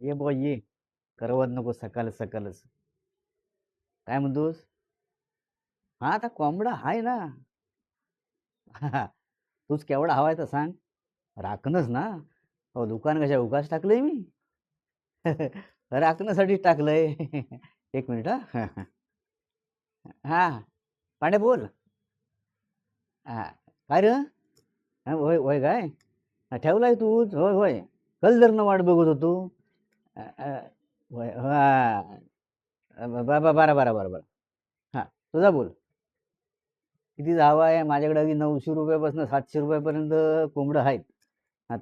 ये बुवा ये. करवत नको सकाळ सकाळच. काय म्हणतोस? हा आता कोंबडा आहे ना. तूच केवढा हवाय तर सांग. राखणच ना. हो दुकान कशा उगाच टाकलंय मी. राखण्यासाठी टाकलंय. एक मिनिट हा. हा पांडे बोल. हा काय रे. हा, होय होय काय. हा, ठेवलाय तूच होय होय. कल जर वाट बघत होतो. अ, अ, होय हा. बरं बरं बरं बरं. हा तुझा बोल. किती हवा आहे माझ्याकडे अगदी 900 रुपयापासून 700 रुपयापर्यंत कोंबडं आहेत.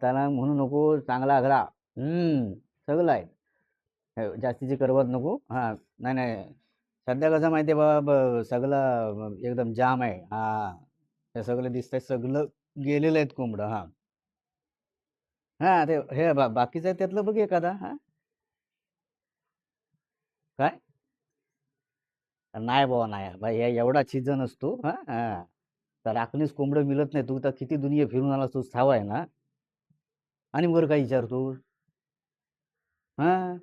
त्याला म्हणू नको चांगला आगळा. सगळं आहे. जास्तीची करवत नको हा. नाही नाही. सध्या कसं माहिती आहे बाबा सगळं एकदम जाम आहे हा. हे सगळं दिसतंय सगळं गेलेलं आहेत कोंबडं हा. हा ते हे बाकीचं आहे त्यातलं बघ एखादा हा. काय नाही बाबा नाही बाई एवढा सीझन असतो हा हा. तर राखणीच कोंबडं मिळत नाही. तू तर किती दुनिया फिरून आला तू ठाव आहे ना. आणि वर काय विचारतो. हा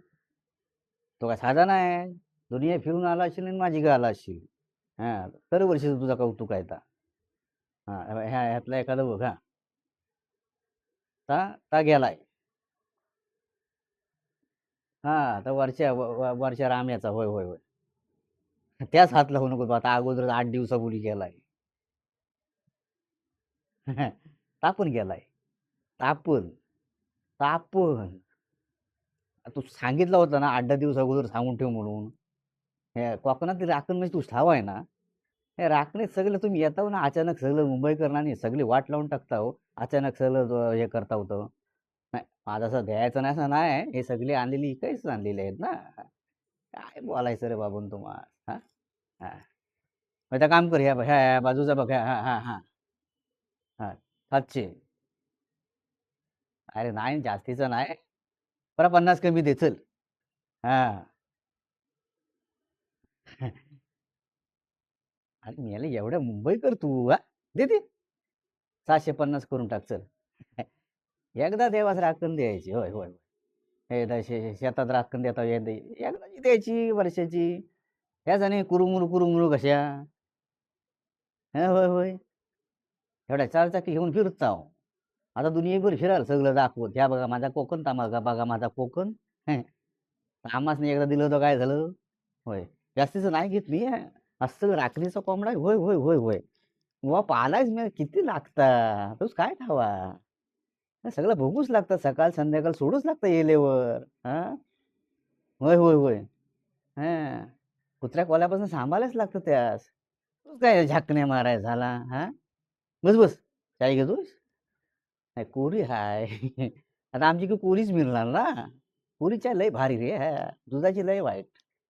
तो काय साधा नाही. दुनिया फिरून आला असशील आणि माझी गाला असशील. हा दरवर्षीच तुझा कौतुक आहे हा ह्यातला एखादा बघ हा. ता गेलाय. हा तर वरच्या राम्याचा होय होय होय. त्याच हात लावू नको तू आता अगोदर 8 दिवसापूर्वी गेलाय. तापून गेलाय. तापून तापून तू सांगितलं होतं ना 8 10 दिवस अगोदर सांगून ठेव म्हणून. हे कोकणातली राखण म्हणजे तू ठाव आहे ना. हे राखणे सगळं तुम्ही येता हो ना अचानक सगळं मुंबईकर आणि सगळी वाट लावून टाकता हो. अचानक सगळं हे करता होतं. नाही माझं असं द्यायचं नाही असं नाही. हे सगळे आणलेली काहीच आणलेले आहेत ना. काय बोलायचं रे बाबून तुम्हाला हा. हा आता काम कर ह्या बाजूचा बघ हा हा हा हा 700. अरे नाही जास्तीचं नाही. बरं 50 कमी दे चल. हा. अरे मेले एवढ्या मुंबईकर तू हा. दे दे 750 करून टाक चल. एकदा देवास राखण द्यायची होय होय. हे शेतात राखण देता एकदाची द्यायची वर्षाची. ह्याच आणि कुरुमुरू कुरुमुरू कशा. हा होय होय. एवढ्या चारचाकी घेऊन फिरत आहो. आता दुनियाभर फिराल सगळं दाखवत ह्या बघा माझा कोकण तामा बघा माझा कोकण. आम्हाच नाही एकदा दिलं होतं काय झालं. होय जास्तीचं नाही घेत मी असं राखणीचा कोंबडा होय होय होय होय. वा पालाच मी किती लागता तूच काय खावा. सगळं बघूच लागतं सकाळ संध्याकाळ सोडूच लागतं येलेवर हा. होय होय होय. हा कुत्र्या कोल्यापासून सांभाळायच लागतं त्यास. तू काय झाकण्या माराय झाला हा. बस बस काय घेतोस. नाही कोरी हाय. आता आमची की कोरीच मिळणार ना. कोरीच्या लय भारी रे दुधाची लय वाईट.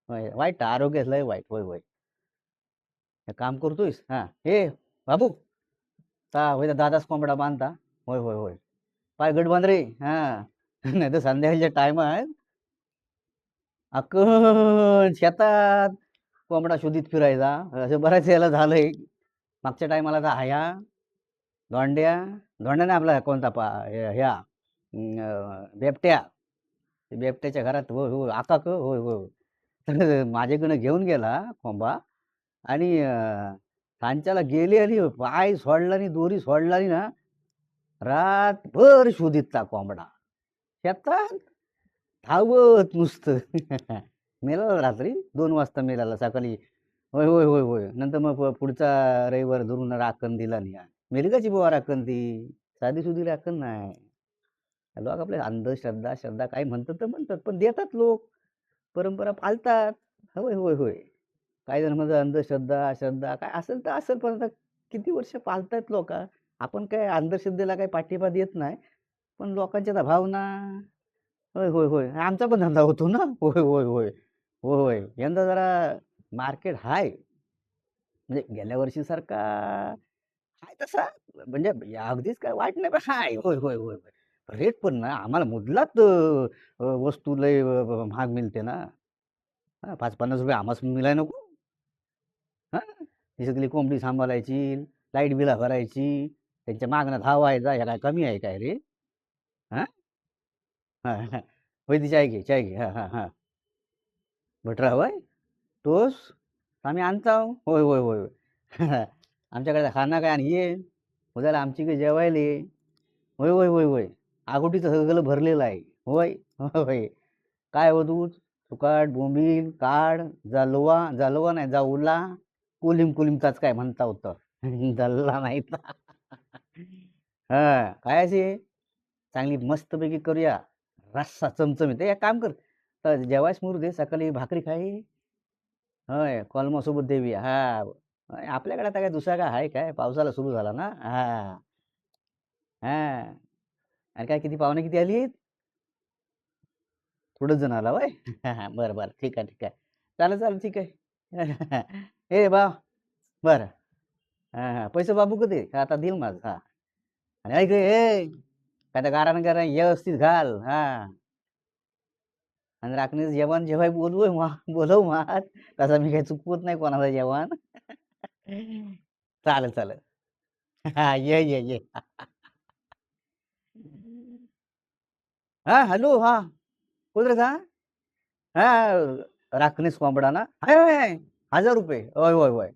होय वाईट आरोग्य लय वाईट होय होय. हे काम करतोयस हा हे बाबू. होय दादाच कोंबडा बांधता. होय होय होय. पाय गट बांध रे हा. नाही तर संध्याकाळच्या टाइम आहे. अक्कल शेतात कोंबडा शोधित फिरायचा असं बऱ्याच याला झालंय. मागच्या टायमाला तर ह्या धोंड्या धोंड्याने आपला कोणता ह्या बेबट्या. बेबट्याच्या घरात होय होय आकाक होय होय. तर माझ्याकडनं घेऊन गेला कोंबा. आणि सांच्याला गेली आणि पाय सोडला आणि दोरी सोडला आणि ना रातभर शोधितला कोंबडा. शेतात धावत नुसतं. मेला रात्री 2 वाजता मेला सकाळी. होय होय होय होय नंतर मग पुढचा रविवार धरून राखण दिला नाही. मेलकाची बुवा राखण ती. साधी सुधी राखण नाही. लोक आपल्या अंधश्रद्धा श्रद्धा काय म्हणतात तर म्हणतात पण देतात लोक. परंपरा पाळतात. होय होय होय. काही जण म्हणजे अंधश्रद्धा श्रद्धा काय असेल तर असेल पण आता किती वर्ष पाळतायत लोक. आपण काय अंधश्रद्धेला काही पाठिंबा देत नाही. पण लोकांच्या त्या भावना. होय होय होय आमचा पण धंदा होतो ना होय होय होय. होय होय यंदा जरा मार्केट हाय. म्हणजे गेल्या वर्षी सारखा हाय तसा. म्हणजे अगदीच काय वाईट नाही पण हाय होय होय होय होय. रेट पण ना आम्हाला मुदलात वस्तू लय महाग मिळते ना. 5-50 रुपये आम्हाला मिळाय नको. हा ही सगळी कोंबडी सांभाळायची. लाईट बिला भरायची. त्यांच्या मागणं धावायचा ह्या काय कमी आहे काय रे. हा होय ती चाय घे, चाय घे. हां, हां, हां. भटरा होय? टोस्ट? आम्ही आणतो. होय, होय, होय. आमच्याकडे खाना काय आणि ये, उद्याला आमच्याकडे जेवायला ये. होय, होय, होय, होय. आगोटीचं सगळं भरलेलं आहे. होय, होय. काय हो तू? सुकाट, बोंबील, काढ, जालवा, जालवा नाही जाऊला, कुलीम कुलीमचाच काय म्हणता होतं. जल्ला नाही तर. हां, काय अशी चांगली मस्तपैकी करूया. रस्सा चमचमीत. एक काम कर, जेवायस मुरू दे, सकाळी भाकरी खाई. होय, कोलमासोबत देऊया. हां. आपल्याकडे आता काय दुसरा काय आहे काय? पावसाळा सुरू झाला ना? हां, हां. आणि काय किती पाहुणे किती आलीत? थोडंच जण आला होय? बरं, बरं. ठीक आहे, ठीक आहे. चालेल, चालेल. ठीक आहे. ए बा बरं. हां, हां. पैसे बाबू कधी? आता देईल माझं. हां. आणि ऐक रे, ए काय त्या गारानं व्यवस्थित घाल. हां. आणि राखणीचं जेवण जेव्हा बोलव मग तसं मी काही चुकवत नाही कोणाचं जेवण. चालेल, चालेल. हां, ये, ये, ये. हां, हॅलो. हां. कोण रे सा? हां, राखणीस कोंबडा ना? आहे, आहे, आहे. ₹1000 होय, होय, होय.